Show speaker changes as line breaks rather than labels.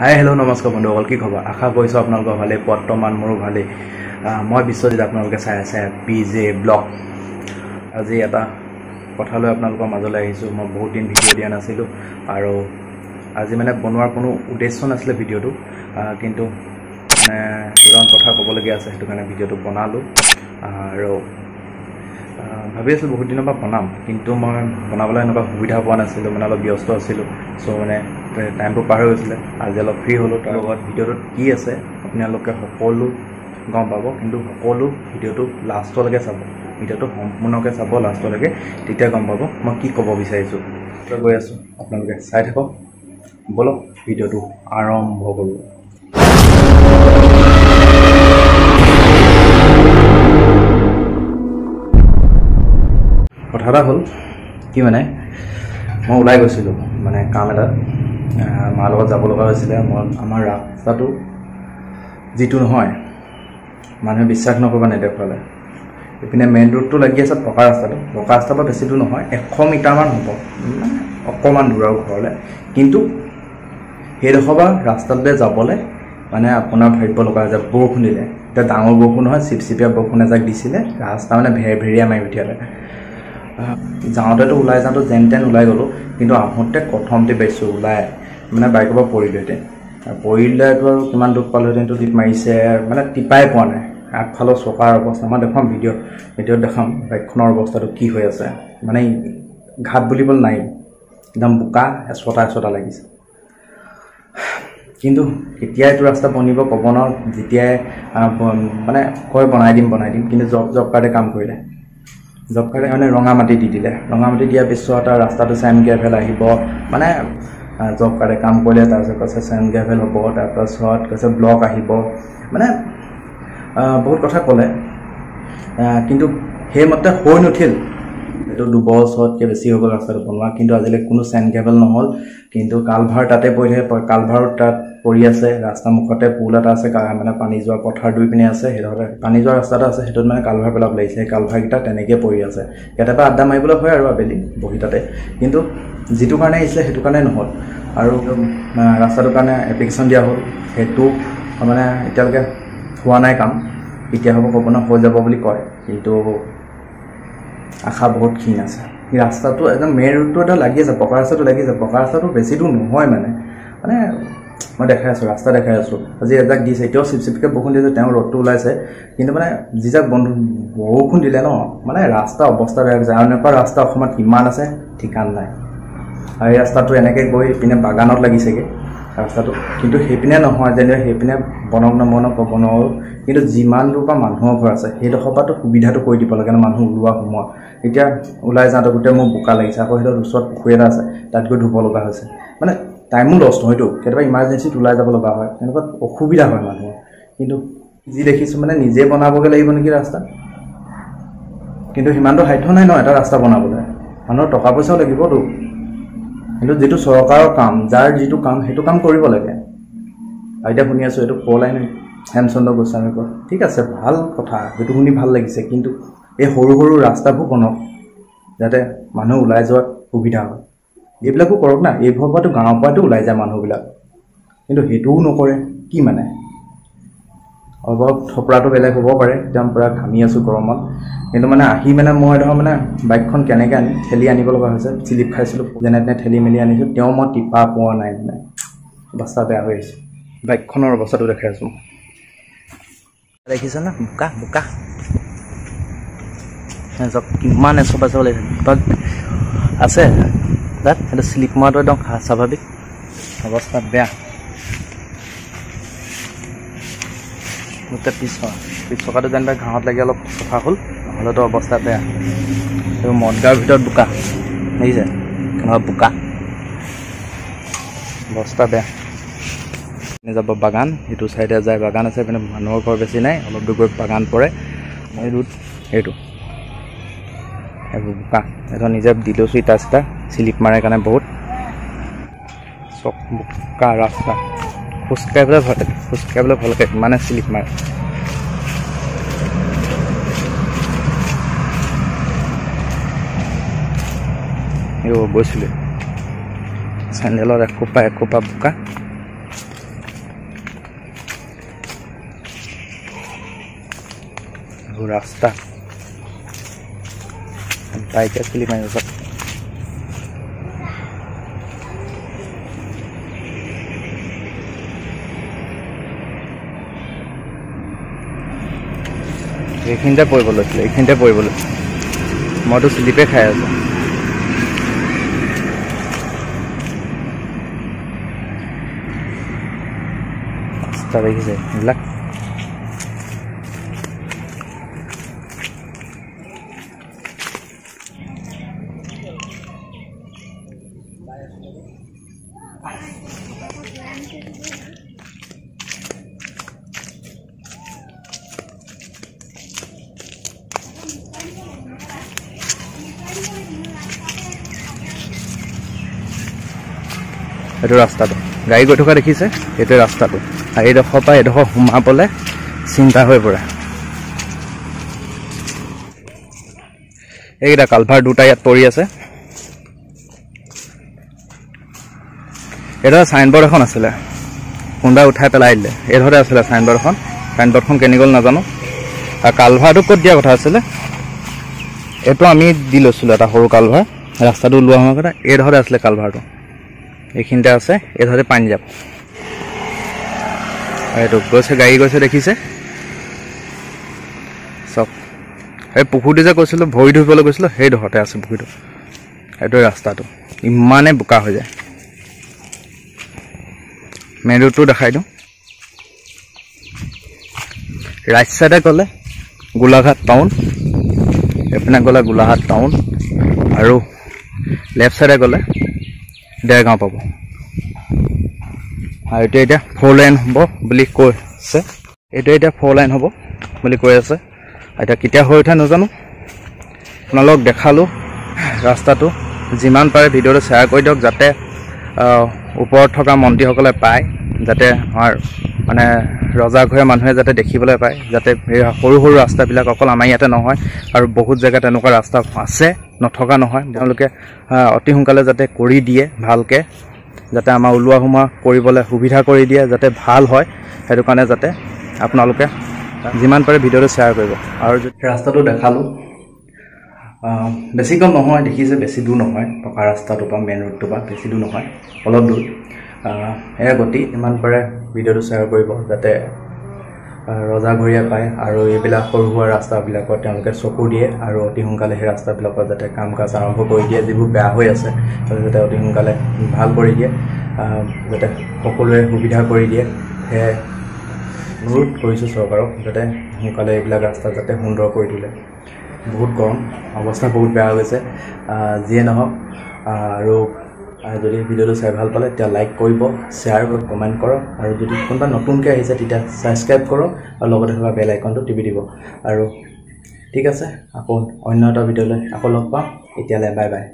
Hi hello' নমস্কাৰ বন্ধুসকল, কি খবৰ? আশা কৰিছোঁ আপোনালোকৰ ভালেই। বৰ্তমান মোৰো ভালেই। মই বিশ্বজিত, আপোনালোকে চাই আছে PJ ব্লগ। আজি এটা কথা লৈ আপোনালোকৰ মাজলৈ আহিছোঁ। মই বহুত দিন ভিডিঅ' দিয়া নাছিলোঁ আৰু আজি মানে বনোৱাৰ কোনো উদ্দেশ্য নাছিলে ভিডিঅ'টো, কিন্তু মানে দুটামান কথা ক'বলগীয়া আছে, সেইটো কাৰণে ভিডিঅ'টো বনালোঁ। আৰু ভাবি আছিলোঁ বহুত দিনৰ পৰা বনাম, কিন্তু মই বনাবলৈ এনেকুৱা সুবিধা পোৱা নাছিলোঁ, মানে অলপ ব্যস্ত আছিলোঁ। চ' মানে টাইমটো পাৰ হৈ গৈছিলে। আজি অলপ ফ্ৰী হ'লোঁ। তাৰ লগত ভিডিঅ'টোত কি আছে আপোনালোকে সকলো গম পাব, কিন্তু সকলো ভিডিঅ'টো লাষ্টলৈকে চাব। ভিডিঅ'টো সম্পূৰ্ণকৈ চাব লাষ্টলৈকে, তেতিয়া গম পাব মই কি ক'ব বিচাৰিছোঁ। গৈ আছোঁ, আপোনালোকে চাই থাকক। ব'লক ভিডিঅ'টো আৰম্ভ কৰোঁ। কথা এটা হ'ল কি, মানে মই ওলাই গৈছিলোঁ মানে কাম এটা, মাৰ লগত যাব লগা হৈছিলে। আমাৰ ৰাস্তাটো যিটো নহয়, মানুহে বিশ্বাস নকৰিব নেদেখুৱালে। এইপিনে মেইন ৰোডটো লাগি আছে পকা ৰাস্তাটো। পকা ৰাস্তাৰ পৰা বেছি দূৰ নহয়, 100 মিটাৰমান হ'ব, অকণমান দূৰ আৰু ঘৰলৈ। কিন্তু সেইডোখৰ পৰা ৰাস্তাটোলৈ যাবলৈ মানে আপোনাৰ ভাবিব লগা হৈ যায়। বৰষুণ দিলে, এতিয়া ডাঙৰ বৰষুণ নহয়, চিপচিপীয়া বৰষুণ এজাক দিছিলে, ৰাস্তা মানে ভেৰভেৰীয়া মাৰি উঠিয়ালে। যাওঁতেতো ওলাই যাওঁতে যেন তেন ওলাই গ'লোঁ, কিন্তু আহোঁতে প্ৰথমতে পাইছোঁ ওলাই মানে বাইকৰ পৰা পৰিলোহেঁতেন। পৰিলেতো আৰু কিমান দুখ পালোহেঁতেন, টিপ মাৰিছে, মানে টিপাই পোৱা নাই। আগফালৰ চকাৰ অৱস্থা মই দেখুৱাম, ভিডিঅ'ত দেখাম বাইকখনৰ অৱস্থাটো কি হৈ আছে। মানে ঘাট বুলিবলৈ নাই, একদম বোকা এচটা লাগিছে। কিন্তু কেতিয়া এইটো ৰাস্তা বনিব ক'ব নোৱাৰোঁ। যেতিয়াই মানে কয় বনাই দিম, কিন্তু জব কাৰ্ডে কাম কৰিলে। জব কাৰ্ডে মানে ৰঙা মাটি দি দিলে। ৰঙা মাটি দিয়াৰ পিছত আৰু ৰাস্তাটো চেণ্ড গ্ৰেভেল আহিব, মানে জব কাৰ্ডে কাম কৰিলে। তাৰপিছত কৈছে চেণ্ড গ্ৰেভেল হ'ব, তাৰপাছত কৈছে ব্লক আহিব, মানে বহুত কথা ক'লে, কিন্তু সেইমতে হৈ নুঠিল। এইটো 2 বছৰতকৈ বেছি হৈ গ'ল ৰাস্তাটো বনোৱা, কিন্তু আজিলৈকে কোনো চেণ্ড গ্ৰেভেল নহ'ল। কিন্তু কালভাৰ তাতে পৰি থাকে, কালভাৰ তাত পৰি আছে। ৰাস্তা মুখতে পুল এটা আছে, মানে পানী যোৱা পথাৰ 2 পিনে আছে। সেইডোখৰতে পানী যোৱা ৰাস্তা এটা আছে, সেইটোত মানে কালভাৰ পেলাব লাগিছে। সেই কালভাৰকেইটা তেনেকৈ পৰি আছে। কেতিয়াবা আড্ডা মাৰিবলৈ হয় আৰু আবেলি বহি তাতে, কিন্তু যিটো কাৰণে আহিছিলে সেইটো কাৰণে নহ'ল। আৰু ৰাস্তাটোৰ কাৰণে এপ্লিকেশ্যন দিয়া হ'ল, সেইটো মানে এতিয়ালৈকে হোৱা নাই কাম। কেতিয়া হ'ব ক'ব ন, হৈ যাব বুলি কয়, কিন্তু আশা বহুত ক্ষীণ আছে। ৰাস্তাটো একদম মেইন ৰোডটো এটা লাগি আছে, পকা ৰাস্তাটো লাগি আছে। পকা ৰাস্তাটো বেছি দূৰ নহয়, মানে মই দেখাই আছোঁ, ৰাস্তা দেখাই আছোঁ। আজি এজাক দিছে, এতিয়াও চিপচিপকৈ বৰষুণ দিছে, তেওঁ ৰ'দটো ওলাইছে, কিন্তু মানে যিজাক বৰষুণ দিলে ন, মানে ৰাস্তা অৱস্থা বেয়া হৈছে। আৰু এনেকুৱা ৰাস্তা অসমত কিমান আছে ঠিকান নাই। আৰু এই ৰাস্তাটো এনেকৈ গৈ এইপিনে বাগানত লাগিছেগৈ ৰাস্তাটো, কিন্তু সেইপিনে নহয়। যেনে সেইপিনে বনক নবনক ক'ব নোৱাৰোঁ, কিন্তু যিমান দূৰ পৰা মানুহৰ ঘৰ আছে সেইডোখৰ পৰাতো সুবিধাটো কৰি দিব লাগে ন, মানুহ ওলোৱা সোমোৱা। এতিয়া ওলাই যাওঁতে গোটেই মোৰ বোকা লাগিছে। আকৌ সেইটোৰ ওচৰত পুখুৰী এটা আছে, তাত গৈ ধুব লগা হৈছে। মানে টাইমো লষ্ট হয়তো, কেতিয়াবা ইমাৰ্জেঞ্চিত ওলাই যাব লগা হয়, এনেকুৱা অসুবিধা হয় মানুহৰ। কিন্তু যি দেখিছোঁ মানে নিজে বনাবগৈ লাগিব নেকি ৰাস্তা, কিন্তু সিমানটো সাধ্য নাই ন এটা ৰাস্তা বনাবলৈ। মানুহৰ টকা পইচাও লাগিবতো, কিন্তু যিটো চৰকাৰৰ কাম, যাৰ যিটো কাম সেইটো কাম কৰিব লাগে। আৰু এতিয়া শুনি আছোঁ এইটো 4 লাইন হেমচন্দ্ৰ গোস্বামীৰ পৰা, ঠিক আছে, ভাল কথা, সেইটো শুনি ভাল লাগিছে। কিন্তু এই সৰু সৰু ৰাস্তাবোৰ বনক, যাতে মানুহ ওলাই যোৱাত সুবিধা হয়। এইবিলাকো কৰক না, এইবোৰৰ পৰাতো গাঁৱৰ পৰাতো ওলাই যায় মানুহবিলাক, কিন্তু সেইটোও নকৰে। কি মানে অলপ থপৰাটো বেলেগ হ'ব পাৰে, একদম পূৰা ঘামি আছোঁ গৰমত, কিন্তু মানে আহি মানে মই ধৰক মানে বাইকখন কেনেকৈ ঠেলি আনিব লগা হৈছে। শ্লিপ খাইছিলোঁ, যেনে তেনে ঠেলি মেলি আনিছোঁ, তেওঁ মই টিপা পোৱা নাই, মানে অৱস্থা বেয়া হৈ আহিছে। বাইকখনৰ অৱস্থাটো দেখাই আছোঁ, দেখিছে না, বোকা কিমান এচপা লাগিছে আছে তাত। সেইটো শ্লিপ মৰাটো একদম স্বাভাৱিক, অৱস্থা বেয়া। গোটেই পিছ চকাটো যেনিবা ঘাঁহত লাগি অলপ চফা হ'ল, নহ'লেতো অৱস্থা বেয়া। এইটো মদগাঁৱৰ ভিতৰত বোকা দেখিছে, কেনেকুৱা বোকা, অৱস্থা বেয়া। যাব বাগান, সেইটো চাইডে যায় বাগান আছে, কিন্তু মানুহৰ ঘৰ বেছি নাই, অলপ দূৰ গৈ বাগান পৰে। এইটো এইবোৰ বোকা, এইটো নিজে দি লৈছোঁ ইটা চিটা, শ্লিপ মাৰে কাৰণে বহুত চক বোকা ৰাস্তা। খোজকাঢ়িবলৈ ভয় লাগে, খোজকাঢ়িবলৈ ভয় লাগে, ইমানে শ্লিপ মাৰে। গৈছিলোঁ চেণ্ডেলত এখোপা বোকা, ৰাস্তা বাইকে খুলি মাৰিব পাৰ এইখিনিতে পৰিব লৈছিলে এইখিনিতে পৰিব লৈছিলে মইতো স্লিপে খাই আছো ৰাস্তা দেখিছে এইবিলাক এইটো ৰাস্তাটো গাড়ী গৈ থকা দেখিছে এইটো ৰাস্তাটো আৰু এইডোখৰ পৰা এইডোখৰ সোমাবলৈ চিন্তা হৈ পৰে এইকেইটা কালভাৰ দুটা ইয়াত পৰি আছে এটা চাইনবোৰ্ড এখন আছিলে কোনোবাই উঠাই পেলাই দিলে এইডোখৰতে আছিলে চাইনবোৰ্ডখন কেনি গ'ল নাজানো আৰু কালভাৰটো ক'ত দিয়া কথা আছিলে এইটো আমি দি লৈছিলোঁ এটা সৰু কালভাৰ ৰাস্তাটো ওলোৱা হোৱাৰ কথা এইডোখৰতে আছিলে কালভাৰটো এইখিনিতে আছে এইডোখৰতে পানী যাব আৰু এইটো গৈছে গাড়ী গৈছে দেখিছে চব এই পুখুৰীটো যে কৈছিলোঁ ভৰি ধুবলৈ গৈছিলোঁ সেইডোখৰতে আছে পুখুৰীটো এইটোৱে ৰাস্তাটো ইমানে বোকা হৈ যায় মেইন ৰোডটো দেখাই দিওঁ ৰাইট চাইডে গ'লে গোলাঘাট টাউন এইপিনে গ'লে গোলাঘাট টাউন আৰু লেফ্ট চাইডে গ'লে দেৰগাঁও পাব আৰু এইটো এতিয়া 4 লাইন হ'ব বুলি কৈছে এইটো এতিয়া 4 লাইন হ'ব বুলি কৈ আছে এতিয়া কেতিয়া হৈ উঠে নাজানো আপোনালোকক দেখালোঁ ৰাস্তাটো যিমান পাৰে ভিডিঅ'টো শ্বেয়াৰ কৰি দিয়ক যাতে ওপৰত থকা মন্ত্ৰীসকলে পায় যাতে আমাৰ মানে ৰজাঘৰীয়া মানুহে যাতে দেখিবলৈ পায় যাতে সৰু সৰু ৰাস্তাবিলাক অকল আমাৰ ইয়াতে নহয় আৰু বহুত জেগাত এনেকুৱা ৰাস্তা আছে নথকা নহয় তেওঁলোকে অতি সোনকালে যাতে কৰি দিয়ে ভালকৈ যাতে আমাৰ ওলোৱা সোমোৱা কৰিবলৈ সুবিধা কৰি দিয়ে যাতে ভাল হয় সেইটো কাৰণে যাতে আপোনালোকে যিমান পাৰে ভিডিঅ'টো শ্বেয়াৰ কৰিব আৰু ৰাস্তাটো দেখালোঁ বেছি কম নহয় দেখিছে বেছি দূৰ নহয় পকা ৰাস্তাটোৰ পৰা মেইন ৰোডটোৰ পৰা বেছি দূৰ নহয় অলপ দূৰ এয়া গতি যিমান পাৰে ভিডিঅ'টো শ্বেয়াৰ কৰিব যাতে ৰজাঘৰীয়া পায় আৰু এইবিলাক সৰু সুৰা ৰাস্তাবিলাকত তেওঁলোকে চকু দিয়ে আৰু অতি সোনকালে সেই ৰাস্তাবিলাকত যাতে কাম কাজ আৰম্ভ কৰি দিয়ে যিবোৰ বেয়া হৈ আছে যাতে অতি সোনকালে ভাল কৰি দিয়ে যাতে সকলোৱে সুবিধা কৰি দিয়ে সেয়ে অনুৰোধ কৰিছোঁ চৰকাৰক যাতে সোনকালে এইবিলাক ৰাস্তা যাতে সুন্দৰ কৰি তোলে বহুত গৰম অৱস্থা বহুত বেয়া হৈ গৈছে যিয়ে নহওক আৰু যদি ভিডিঅ'টো চাই ভাল পালে তেতিয়া লাইক কৰিব শ্বেয়াৰ কৰিব কমেণ্ট কৰক আৰু যদি কোনোবা নতুনকৈ আহিছে তেতিয়া ছাবস্ক্ৰাইব কৰক আৰু লগতে থকা বেল আইকনটো টিপি দিব আৰু ঠিক আছে আকৌ অন্য এটা ভিডিঅ'লৈ আকৌ লগ পাম এতিয়ালৈ বাই বাই